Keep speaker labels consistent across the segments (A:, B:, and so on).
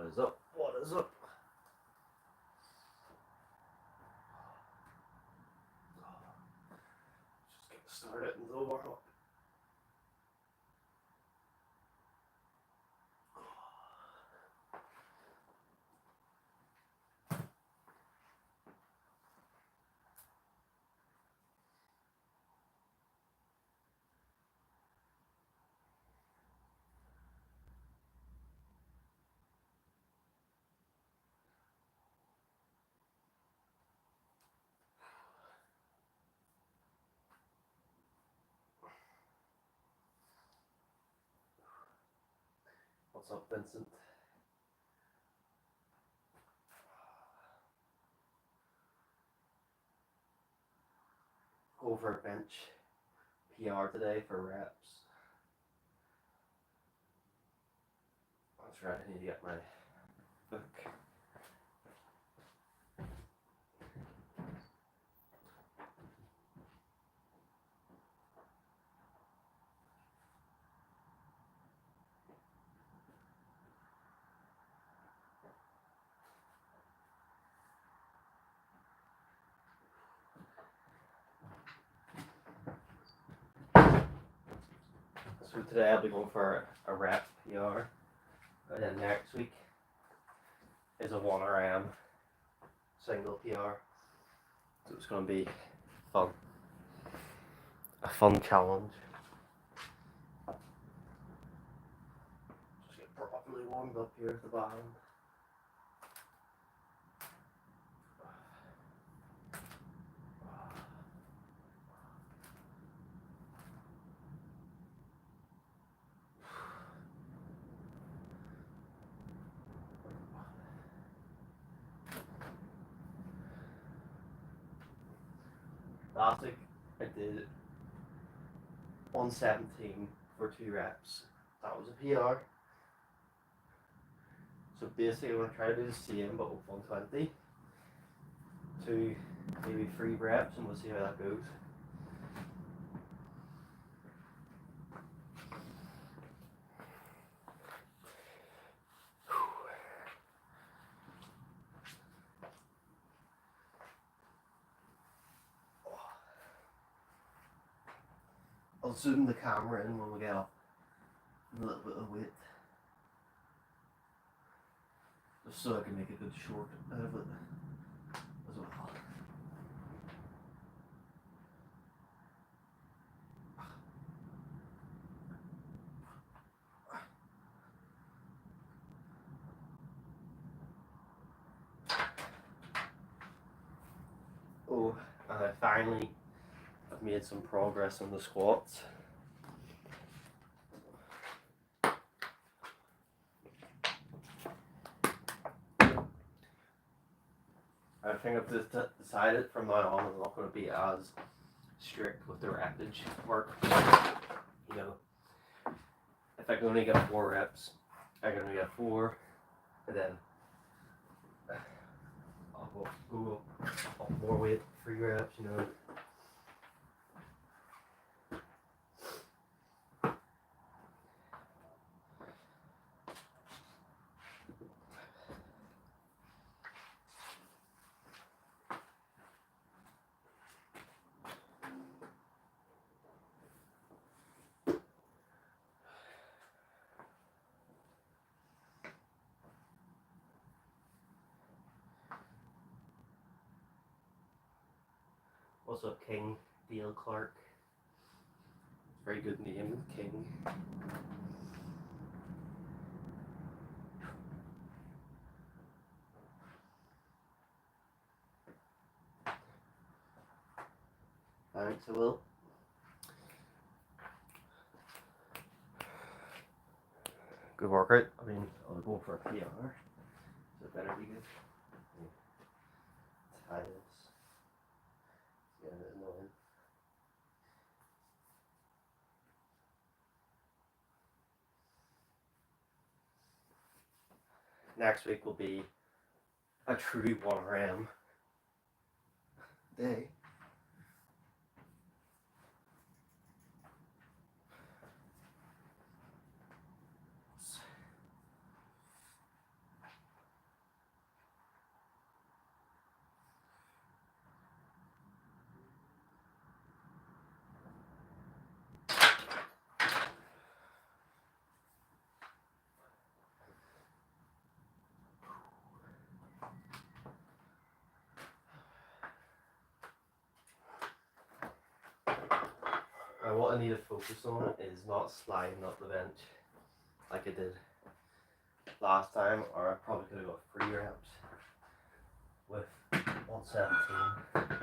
A: is up? What is up? Just get started and go warm up. What's up, Vincent? Go for a bench PR today for reps. That's right, I need to get my book. So today I'll be going for a rep PR, and then next week is a 1 RM single PR. So it's going to be fun. A fun challenge. Just get properly warmed up here at the bottom. Last week I did 117 for 2 reps. That was a PR. So basically I'm going to try to do the same but with 120. 2, maybe 3 reps, and we'll see how that goes. I'll zoom the camera in when we get up a little bit of weight, just so I can make a good short out of it as well. Oh, and I finally have made some progress on the squats. I think I've just decided from now on I'm not going to be as strict with the reppage work. You know, if I can only get 4 reps, I can only get 4, and then I'll go up more weight, 3 reps, you know. What's up, King? Dale Clark. Very good name, King. Thanks, I will. Good workout. I mean, I'll go for a PR, so it better be good. Tie this. It's getting a bit annoying. Next week will be a true 1 RM day. what I need to focus on is not sliding up the bench like I did last time, or I probably could have got 3 reps with 117.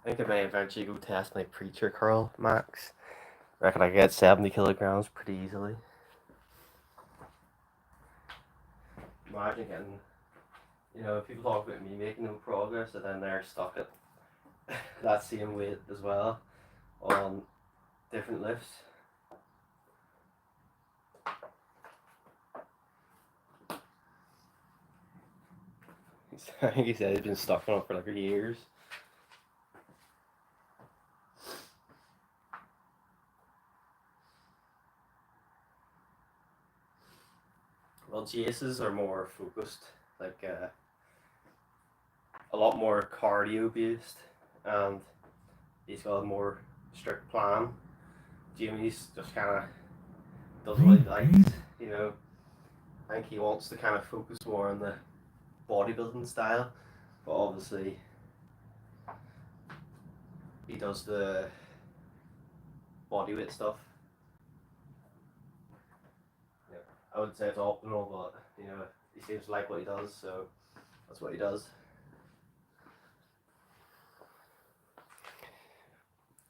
A: I think I may eventually go test my preacher curl max. I reckon I get 70 kilograms pretty easily. Imagine getting, people talk about me making no progress and then they're stuck at that same weight as well on different lifts. I think he said he's been stuck on it for like years. Well, Jace's are more focused, like a lot more cardio based, and he's got a more strict plan. Jamie's just kind of does what he likes, I think he wants to kind of focus more on the bodybuilding style, but obviously he does the bodyweight stuff. I would say it's optimal, but he seems to like what he does, so that's what he does.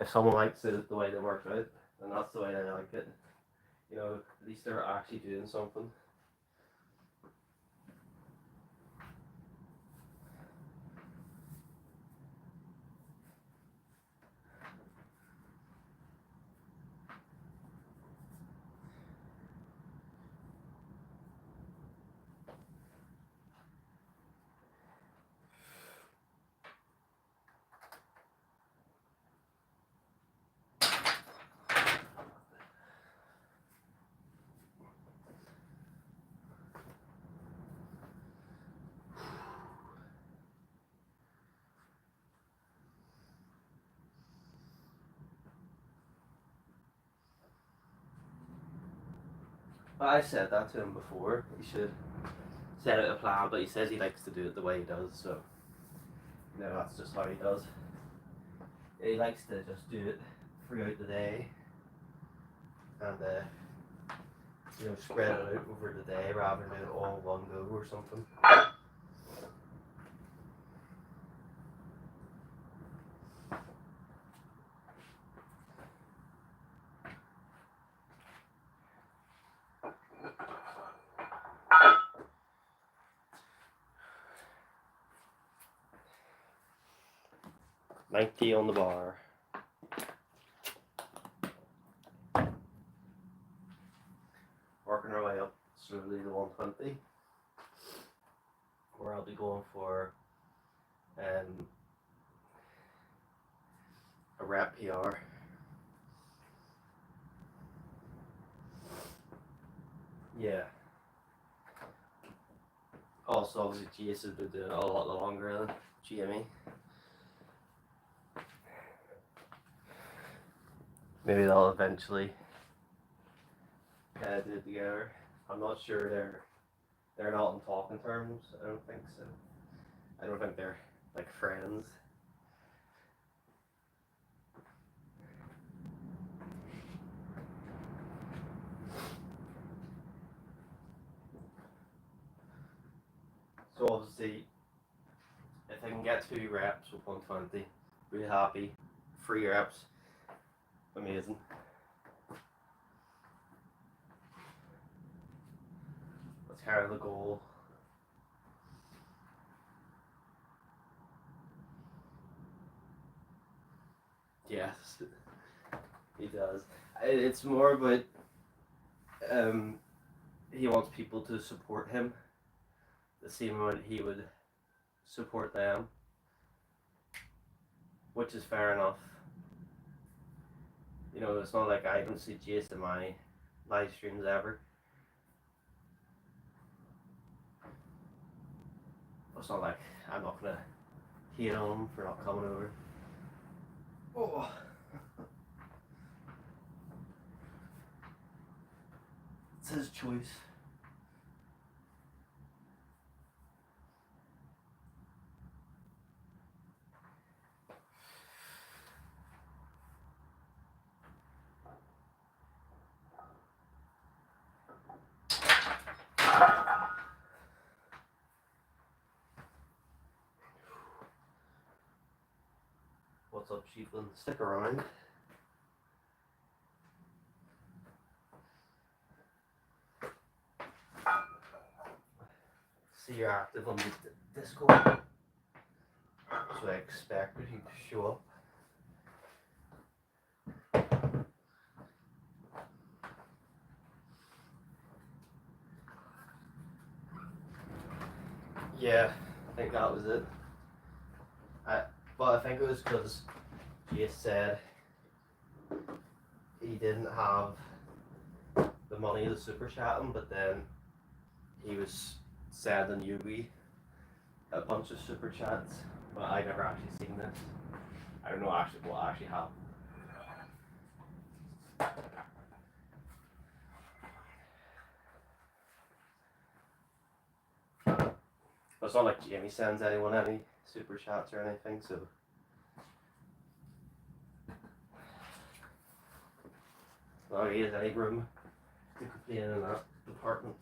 A: If someone likes it the way they work out, then that's the way they like it. At least they're actually doing something. But I said that to him before. He should set out a plan, but he says he likes to do it the way he does, so that's just how he does. He likes to just do it throughout the day and spread it out over the day rather than do it all in one go or something. $90 on the bar. Working our way up slowly to 120, where I'll be going for a rep PR. Yeah. Also, obviously, GS has been doing it a lot longer than GME. Maybe they'll eventually do it together. I'm not sure they're not on talking terms. I don't think so. I don't think they're like friends. So obviously, if I can get 2 reps with 120, really happy. 3 reps, amazing. That's kind of the goal. Yes, he does. It's more about he wants people to support him the same amount he would support them, which is fair enough. It's not like I don't see Jace in my live streams ever. It's not like I'm not gonna hate on him for not coming over. Oh. It's his choice. What's up, Sheepland? Stick around. See you're active on the Discord. So I expected you to show up. Yeah, I think that was it. But I think it was because Jace said he didn't have the money to super chat him, but then he was sending Yugi a bunch of super chats. But I never actually seen this. I don't know actually what actually happened. But it's not like Jamie sends anyone any super chats or anything, so not really has any room to complain in that department.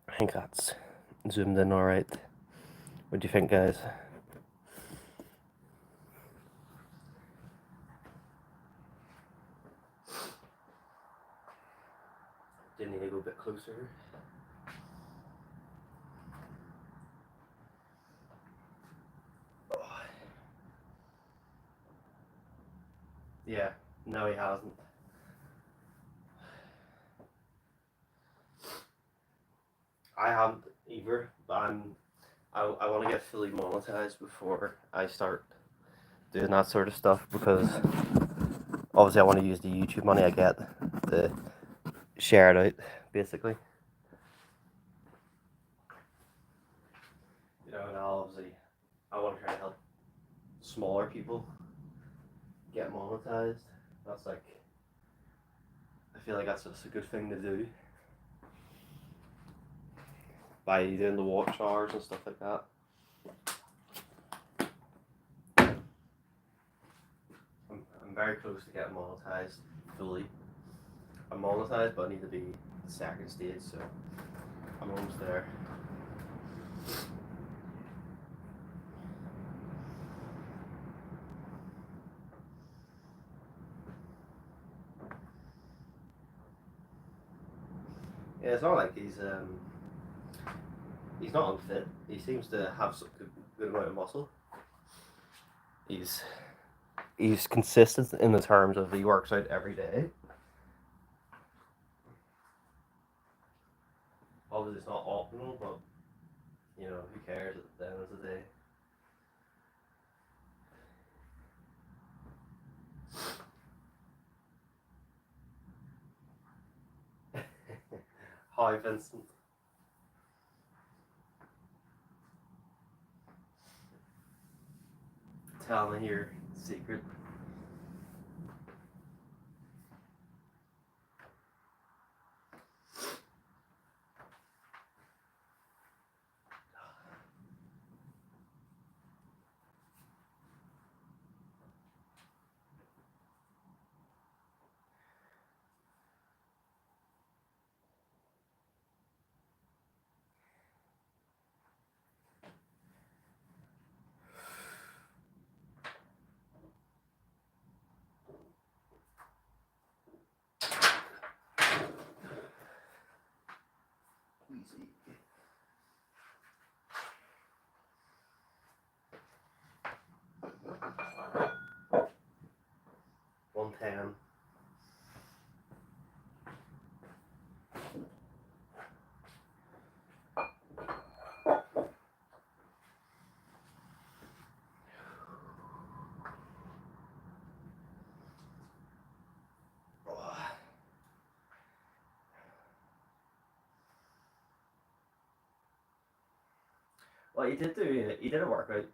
A: I think that's zoomed in alright. What do you think, guys? Do you need to go a bit closer? Oh. Yeah, no he hasn't. I haven't either, but I want to get fully monetized before I start doing that sort of stuff, because obviously I want to use the YouTube money I get to share it out, basically. You know, and obviously I want to try to help smaller people get monetized. That's like, I feel like that's just a good thing to do. By doing the watch hours and stuff like that. I'm very close to getting monetized fully. I'm monetized, but I need to be the second stage, so I'm almost there. Yeah, it's not like he's not unfit. He seems to have some good amount of muscle. He's consistent in the terms of he works out every day. Obviously, it's not optimal, but you know, who cares at the end of the day? Hi, Vincent. Tell me your secret. Easy. 110. Well, he did a workout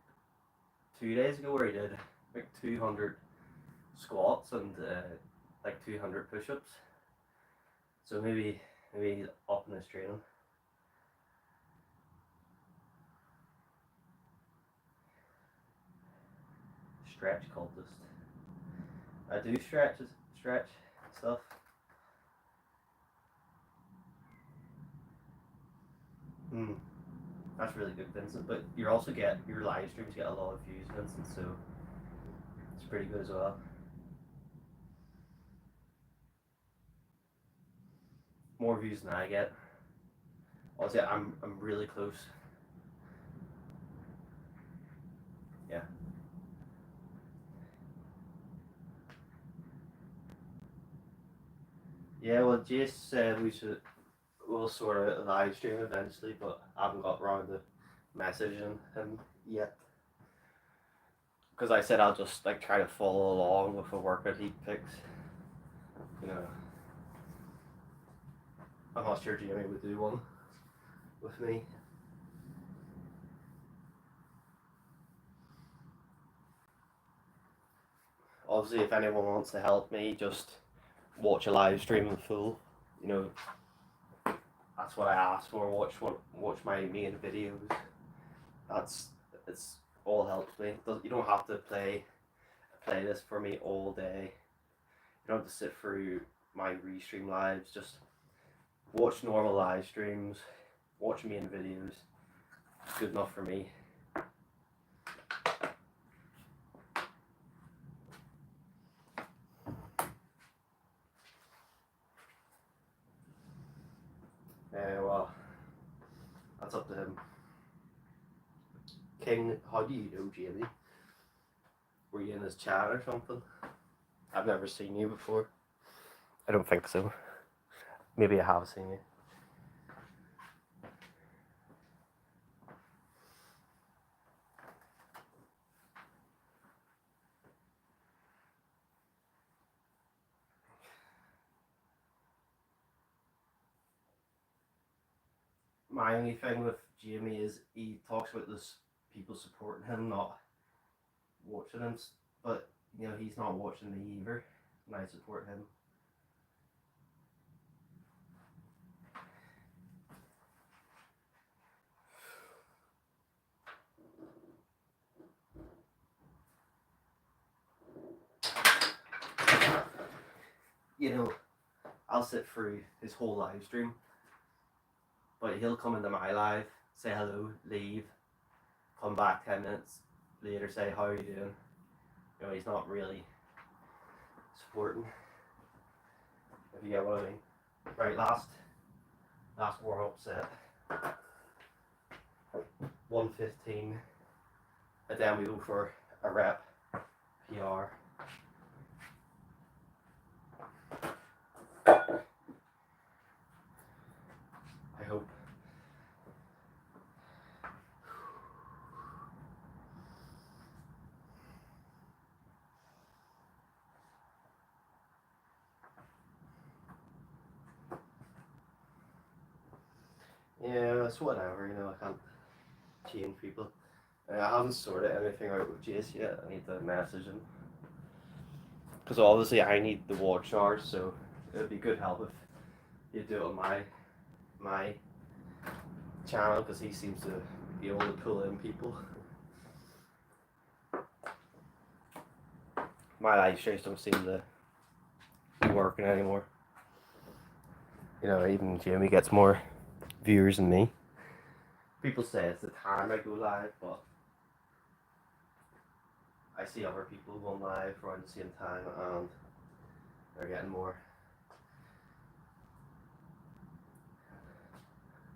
A: 2 days ago where he did like 200 squats and like 200 push-ups. So maybe he's up in his training. Stretch cultist. I do stretch stuff. Hmm. That's really good, Vincent. But you also get your live streams get a lot of views, Vincent. So it's pretty good as well. More views than I get. Also, I'm really close. Yeah. Yeah. Well, Jace said we'll sort of live stream eventually, but I haven't got around to messaging him yet. Because I said I'll just like try to follow along with a workout he picks. You know, I'm not sure Jamie would do one with me. Obviously, if anyone wants to help me, just watch a live stream in full. You know, that's what I asked for. Watch my main videos. That's it's all helps me. You don't have to play this for me all day. You don't have to sit through my restream lives. Just watch normal live streams. Watch main videos. It's good enough for me. Well, that's up to him. King, how do you know Jamie? Were you in his chat or something? I've never seen you before. I don't think so. Maybe I have seen you. My only thing with Jamie is he talks about this people supporting him, not watching him. But you know he's not watching me either, and I support him. You know, I'll sit through his whole live stream, but he'll come into my live, say hello, leave, come back 10 minutes later, say how are you doing. You know, he's not really supporting. If you get what I mean. Right, last warm up set. 115, and then we go for a rep PR. I hope. Yeah, it's whatever, you know, I can't change people. I haven't sorted anything out with Jace yet. I need to message him. Because obviously I need the watch hours, so it would be good help if you do it on my channel, because he seems to be able to pull in people. My live streams don't seem to be working anymore. You know, even Jamie gets more viewers than me. People say it's the time I go live, but I see other people going live around the same time and they're getting more.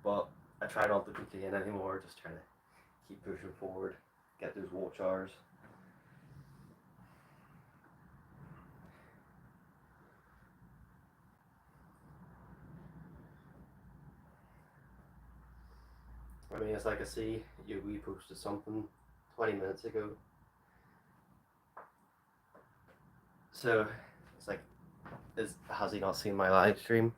A: But I try not to complain anymore, just trying to keep pushing forward, get those watch hours. I mean, it's like I see you reposted something 20 minutes ago. So it's like, has he not seen my live stream?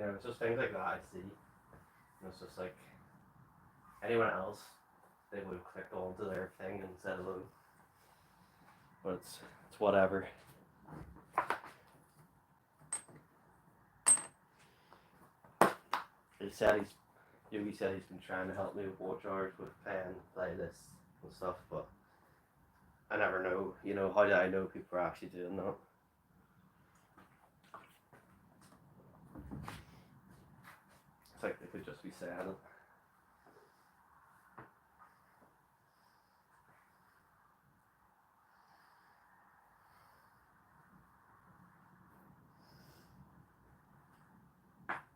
A: You know, it's just things like that I see. And it's just like anyone else, they would have clicked onto their thing and said hello. But it's whatever. Yogi said he's been trying to help me with watch hours with pen, playlists and stuff, but I never know, you know, how do I know people are actually doing that? It's like they could just be saying it.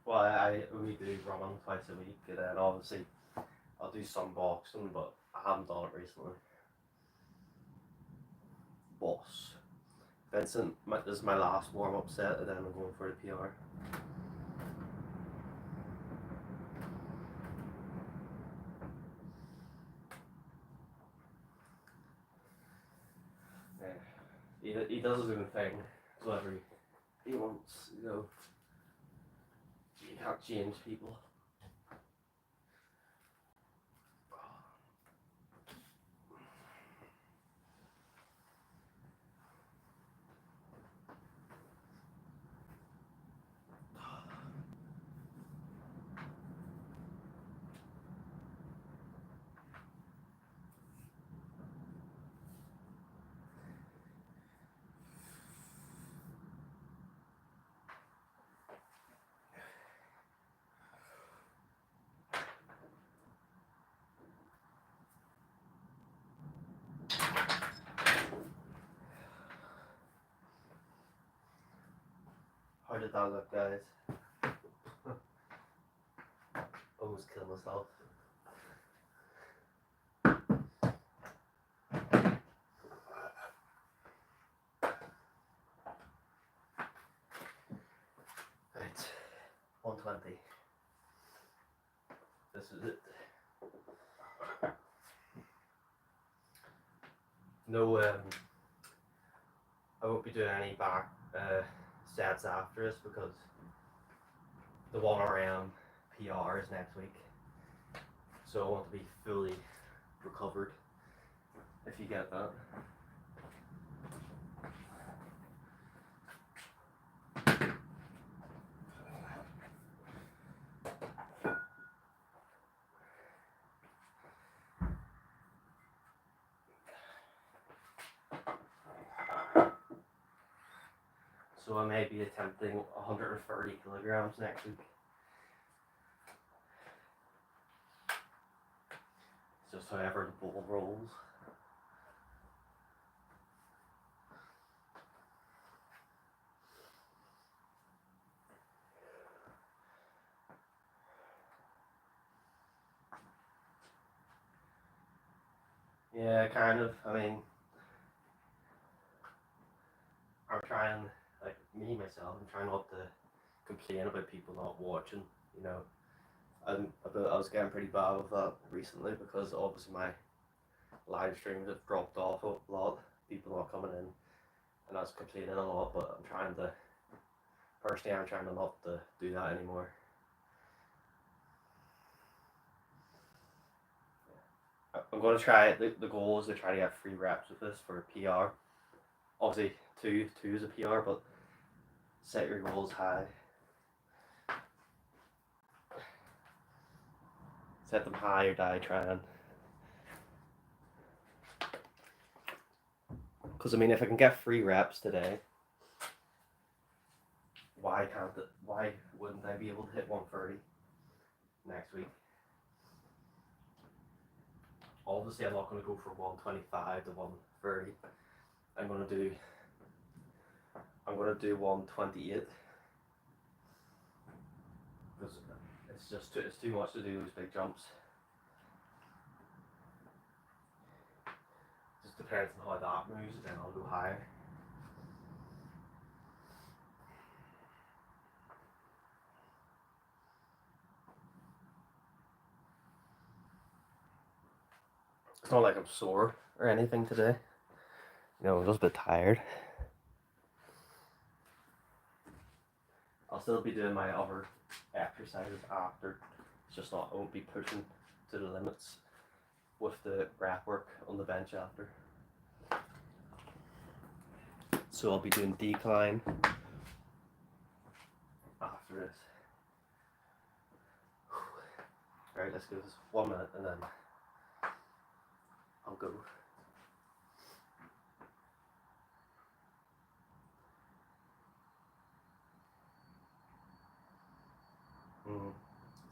A: Well, I only do running twice a week, and then obviously I'll do some boxing, but I haven't done it recently. Boss. Vincent, this is my last warm-up set, and then I'm going for the PR. Yeah. He does his own thing, whatever he wants, you know. You can't change people. How did that look, guys? Almost killed myself. Right, 120. This is it. No, I won't be doing any back sets after this because the 1RM PR is next week. So I want to be fully recovered, if you get that. So I may be attempting 130 kilograms next week. It's just however the ball rolls. Yeah, kind of. I mean, I'm trying, like me myself, I'm trying not to complain about people not watching, you know. I was getting pretty bad with that recently because obviously my live streams have dropped off a lot, people not coming in, and I was complaining a lot, but personally I'm trying to not to do that anymore. I'm going to try, the goal is to try to get 3 reps with this for PR. Obviously two is a PR, but set your goals high. Set them high or die trying. Because I mean, if I can get 3 reps today, why wouldn't I be able to hit 130 next week? Obviously I'm not going to go for 125 to 130. I'm going to do 128 because it's too much to do those big jumps. Just depends on how that moves, and then I'll go higher. It's not like I'm sore or anything today. You know, I'm just a bit tired. I'll still be doing my other exercises after. It's just not, I won't be pushing to the limits with the rep work on the bench after. So I'll be doing decline after this. Alright, let's go this 1 minute and then I'll go.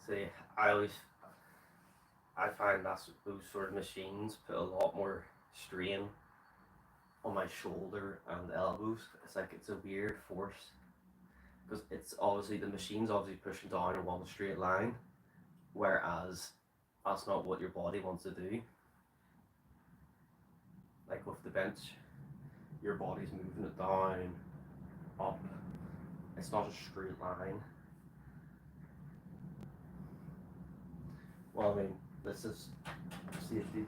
A: See, I find those sort of machines put a lot more strain on my shoulder and elbows. It's like it's a weird force because it's obviously the machine's obviously pushing down in one straight line, whereas that's not what your body wants to do. Like with the bench, your body's moving it down, up. It's not a straight line. Well, I mean, this is safety.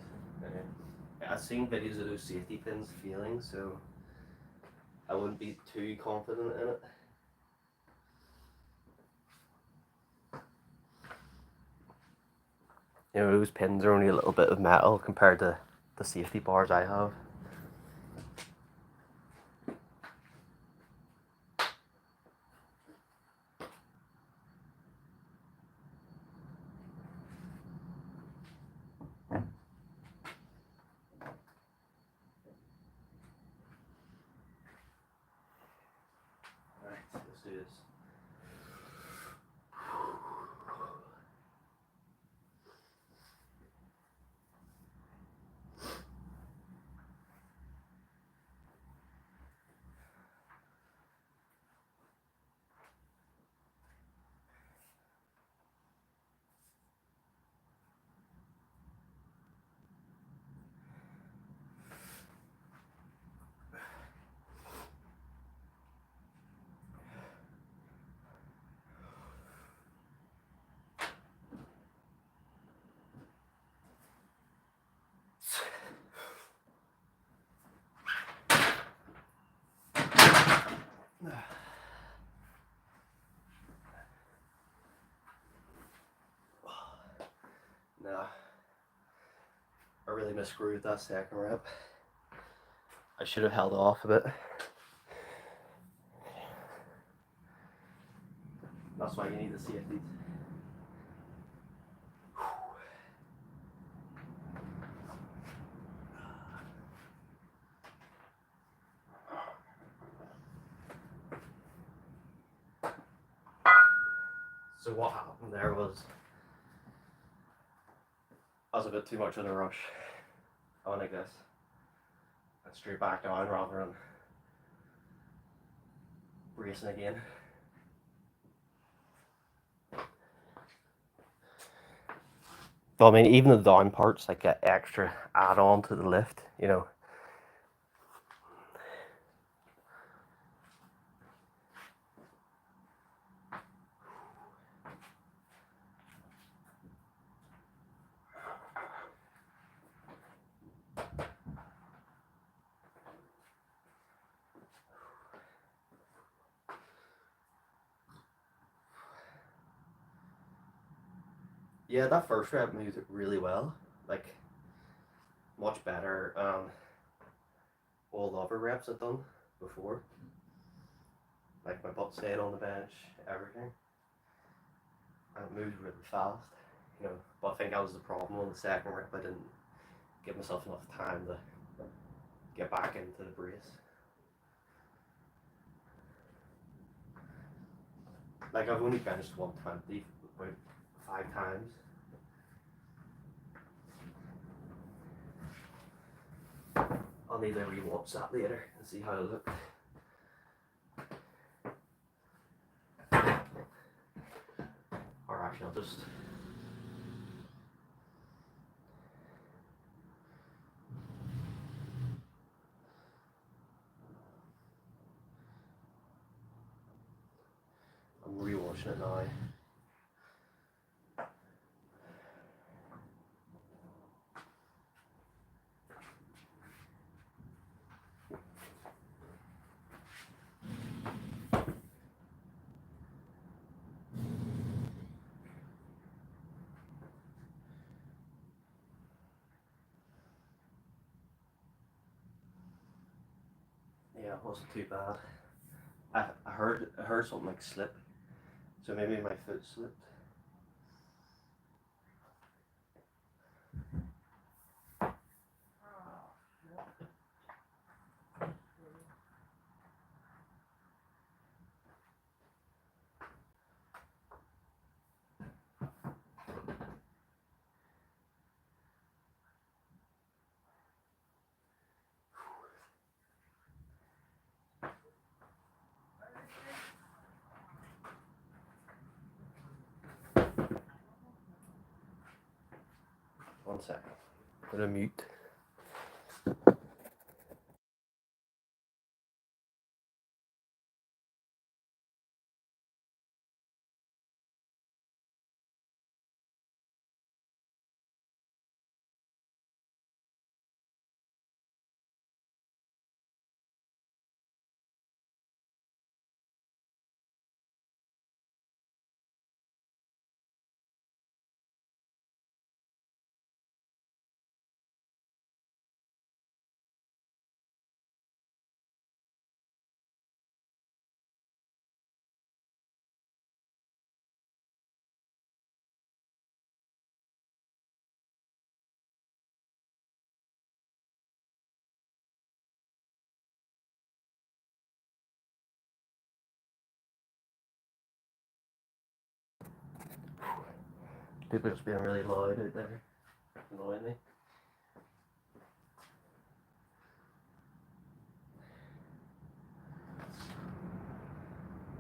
A: I've seen videos of those safety pins feeling, so I wouldn't be too confident in it. You know, those pins are only a little bit of metal compared to the safety bars I have. Alright, let's do this. Nah, I really misscrewed that second rep. I should have held off a bit. That's why you need the safety. So what happened there was I was a bit too much in a rush. I went like this and straight back down rather than bracing again. Well, I mean, even the down parts like get extra add on to the lift, you know. Yeah, that first rep moved it really well, like much better. All the other reps I've done before, like my butt stayed on the bench, everything, and it moved really fast, you know. But I think that was the problem on the second rep. I didn't give myself enough time to get back into the brace. Like I've only benched 120 about 5 times. I'll need to rewatch that later and see how it looked. Or actually, I'll just. I'm rewatching it now. it wasn't too bad. I heard something like slip, so maybe my foot slipped. One second. Put a mute. People just being really loud out there, annoying me.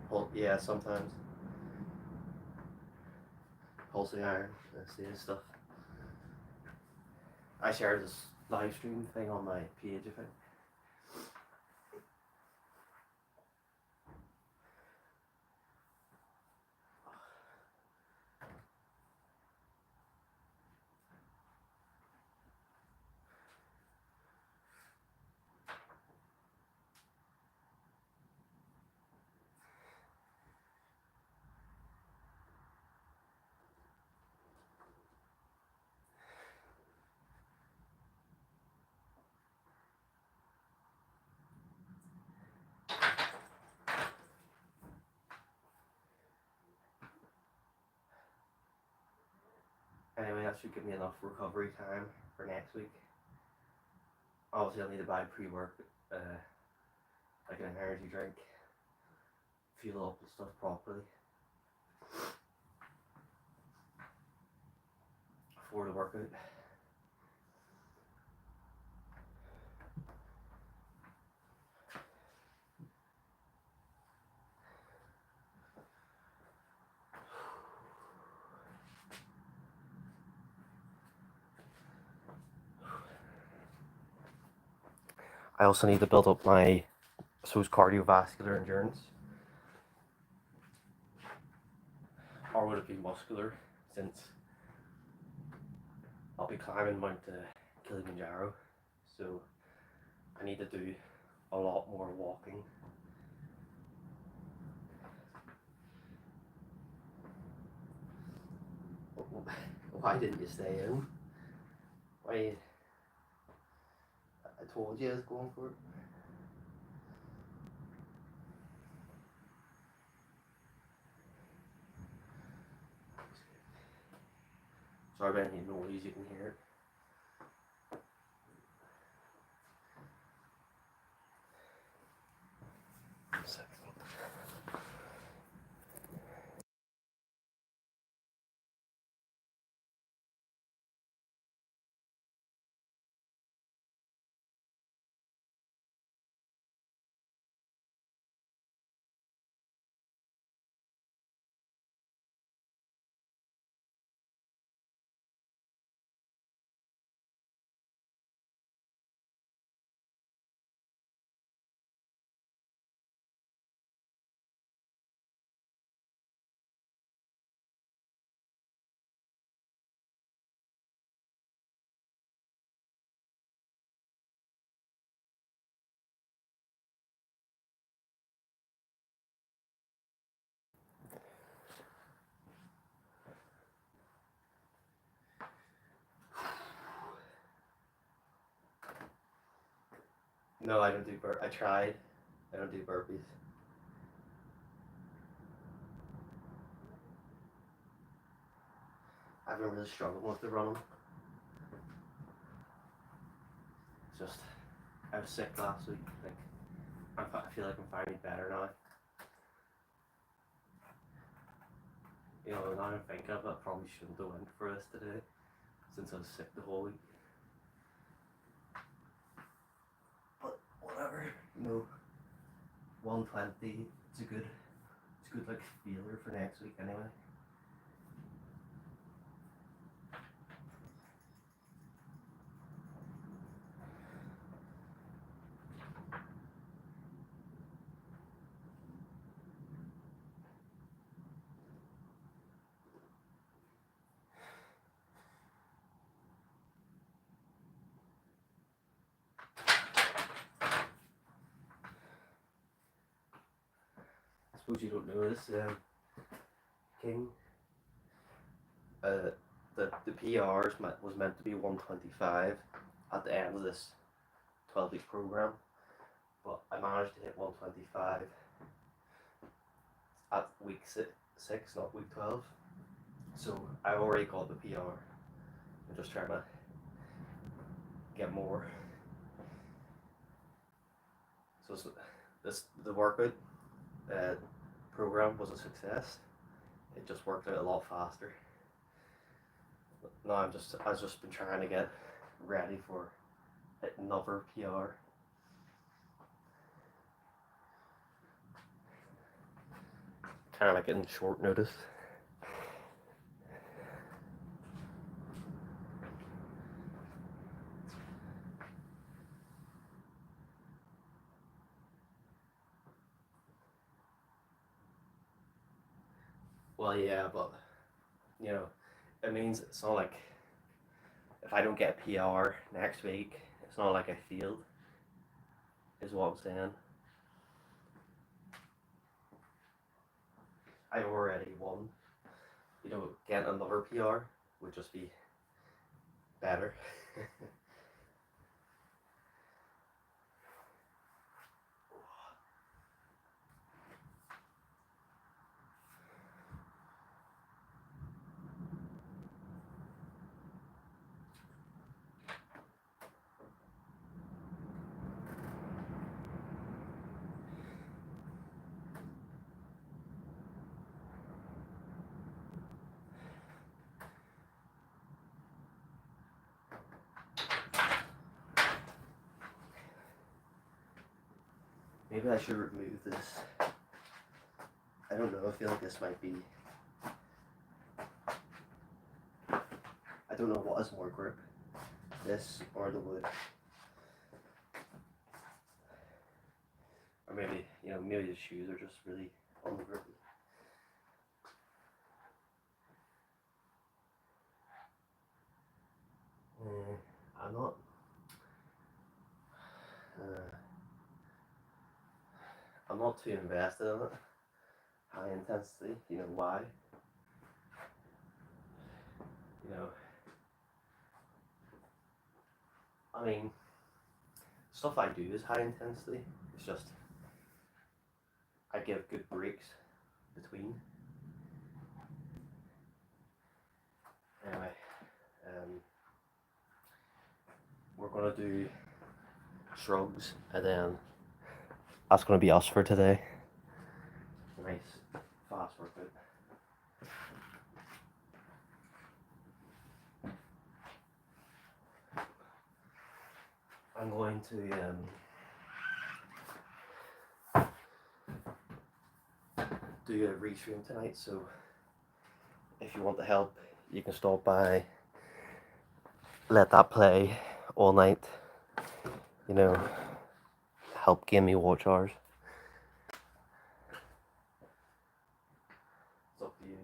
A: Well, yeah, sometimes. Pulsing iron, I see this stuff. I shared this live stream thing on my page, I think. Anyway, that should give me enough recovery time for next week. Obviously, I'll need to buy pre-work, like an energy drink, fuel up and stuff properly before the workout. I also need to build up my, I suppose, cardiovascular endurance. Or would it be muscular, since I'll be climbing Mount Kilimanjaro, so I need to do a lot more walking. Why didn't you stay in? Why? I told you I was going for it. Sorry about any noise, you can hear it. No, I don't do burpees. I tried. I don't do burpees. I've been really struggling with the running. It's just, I was sick last week. I feel like I'm finally better now. You know, now I'm thinking of it, I probably shouldn't have went for this today, since I was sick the whole week. But whatever, you know, 120. It's a good like feeler for next week anyway. I suppose you don't know this, King. The PRs was meant to be 125 at the end of this 12-week program, but I managed to hit 125 at week 6, not week 12. So I already got the PR. I'm just trying to get more. So the workout program was a success. It just worked out a lot faster. Now I've just been trying to get ready for another PR. Kind of like in short notice. Well, yeah, but you know, it means it's not like if I don't get a PR next week, it's not like I failed, is what I'm saying. I already won. You know, getting another PR would just be better. Maybe I should remove this. I don't know, I feel like this might be... I don't know what has more grip, this or the wood. Or maybe, you know, maybe the shoes are just really ungrippy. I'm not... I'm not too invested in it. High intensity, you know why? You know, I mean, stuff I do is high intensity. It's just I give good breaks between. Anyway, we're gonna do shrugs, and then that's gonna be us for today. Nice, fast workout. I'm going to do a restream tonight, so if you want the help, you can stop by, let that play all night, you know, help give me watch hours. It's up to you.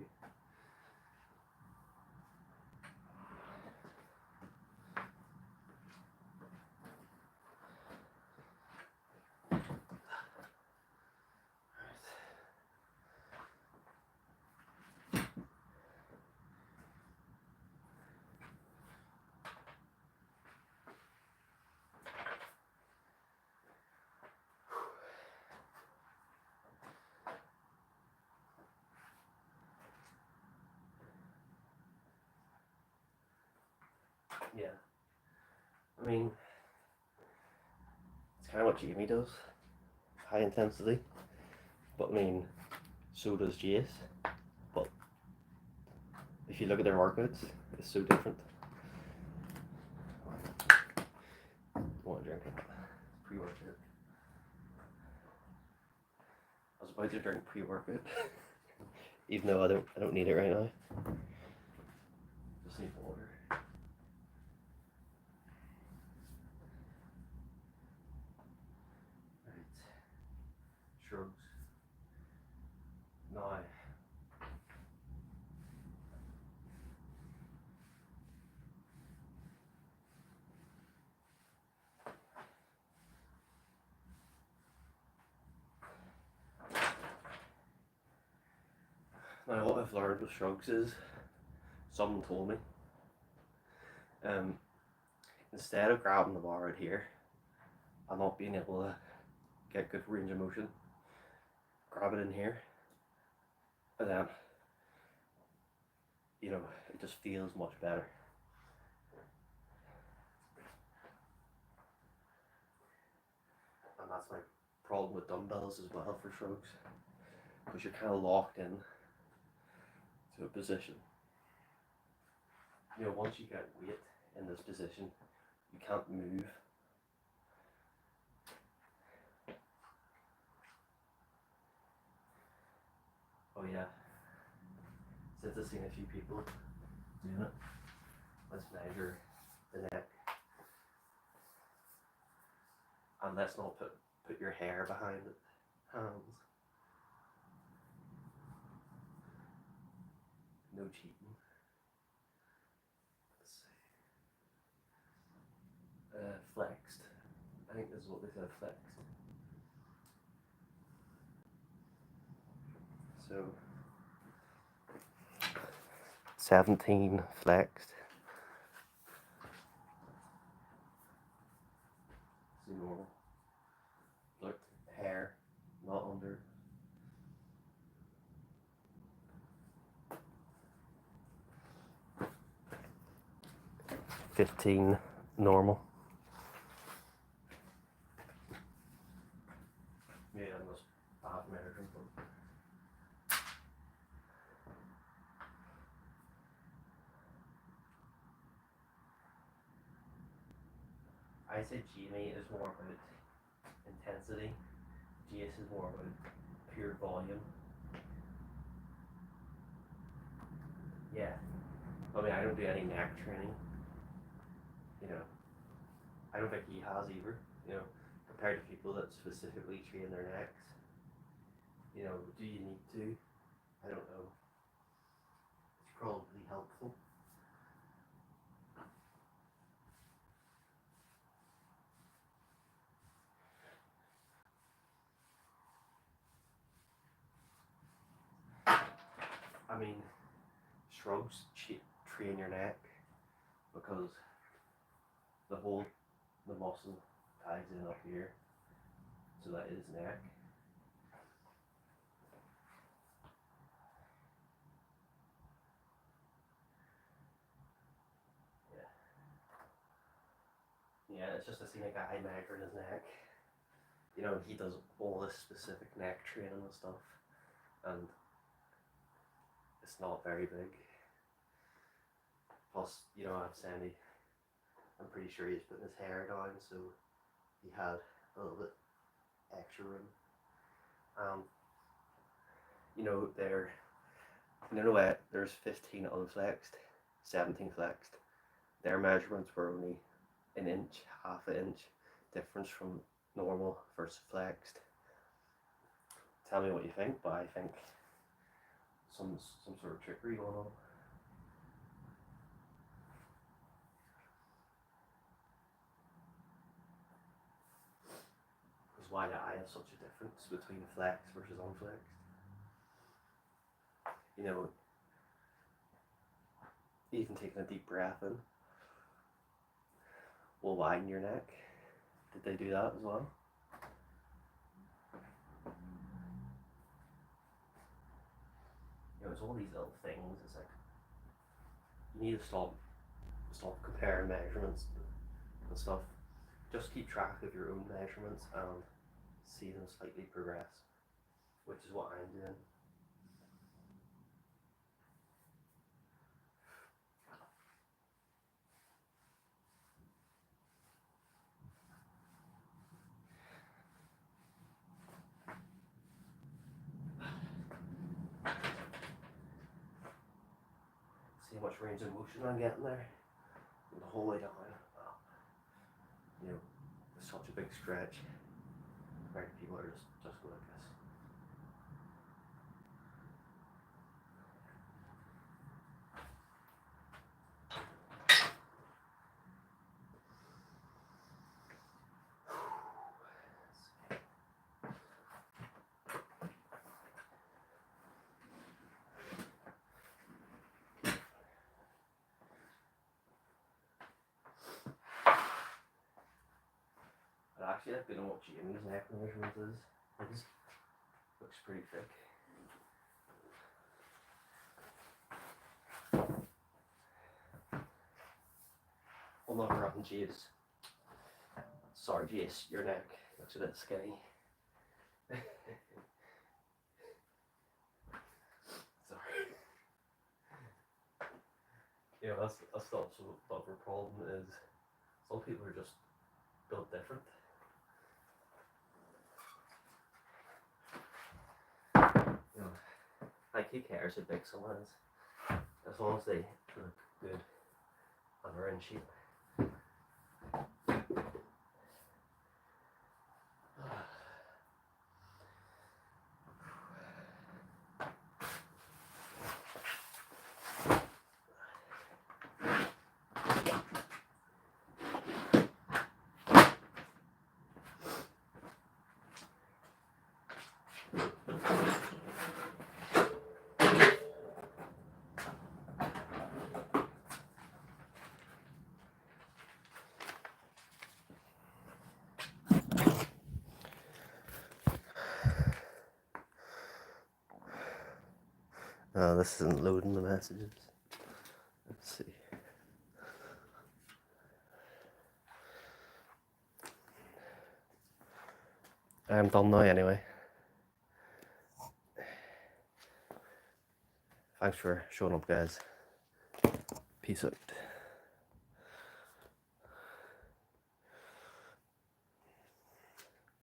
A: Yeah. I mean, it's kind of what Jamie does, high intensity. But I mean, so does Jace. But if you look at their workouts, it's so different. I want to drink it. Pre-workout. I was about to drink pre-workout, even though I don't need it right now. Just need water. Right. Shrugs. Now. Now what I've learned with shrugs is, someone told me, instead of grabbing the bar out here and not being able to get good range of motion, grab it in here, and then, you know, it just feels much better. And that's my problem with dumbbells as well for shrugs, because you're kind of locked in to a position. You know, once you get weight in this position, you can't move. Oh yeah, since I've seen a few people doing it, let's measure the neck. And let's not put your hair behind it. Hands. No cheating. Let's see. Flexed. I think this is what they said, flexed. So 17 flexed. See normal. Look, hair, not under. $15 normal. Yeah, I must have measured them. I say Jamie is more about intensity. Jace is more about pure volume. Yeah. I mean, I don't do any neck training. You know, I don't think he has either. You know, compared to people that specifically train their necks. You know, do you need to? I don't know. It's probably helpful. I mean, shrugs train your neck because the muscle ties in up here, so that is neck. Yeah. Yeah, it's just I seen a guy measuring his neck. You know, he does all this specific neck training and stuff, and it's not very big. Plus, you know, I'm pretty sure he's putting his hair down, so he had a little bit extra room. You know, there's 15 unflexed, 17 flexed. Their measurements were only an inch, half an inch difference from normal versus flexed. Tell me what you think, but I think some sort of trickery going on. Because why do I have such a difference between flexed versus unflexed? You know, even taking a deep breath in will widen your neck. Did they do that as well? You know, it's all these little things. It's like, you need to stop stop comparing measurements and stuff. Just keep track of your own measurements and see them slightly progress, which is what I'm doing. See how much range of motion I'm getting there. And the whole way down. Well, you know, it's such a big stretch. Right, people are just go like this. But actually, I've been on what Jamie's neck measurement is. His looks pretty thick. Well, not around Jace. Sorry, Jace, your neck looks a bit skinny. Sorry. You know, that's also the other problem is some people are just built different. You know, like who cares how big someone is? As long as they look good and are in shape. This isn't loading the messages. Let's see. I'm done now anyway. Thanks for showing up, guys. Peace out.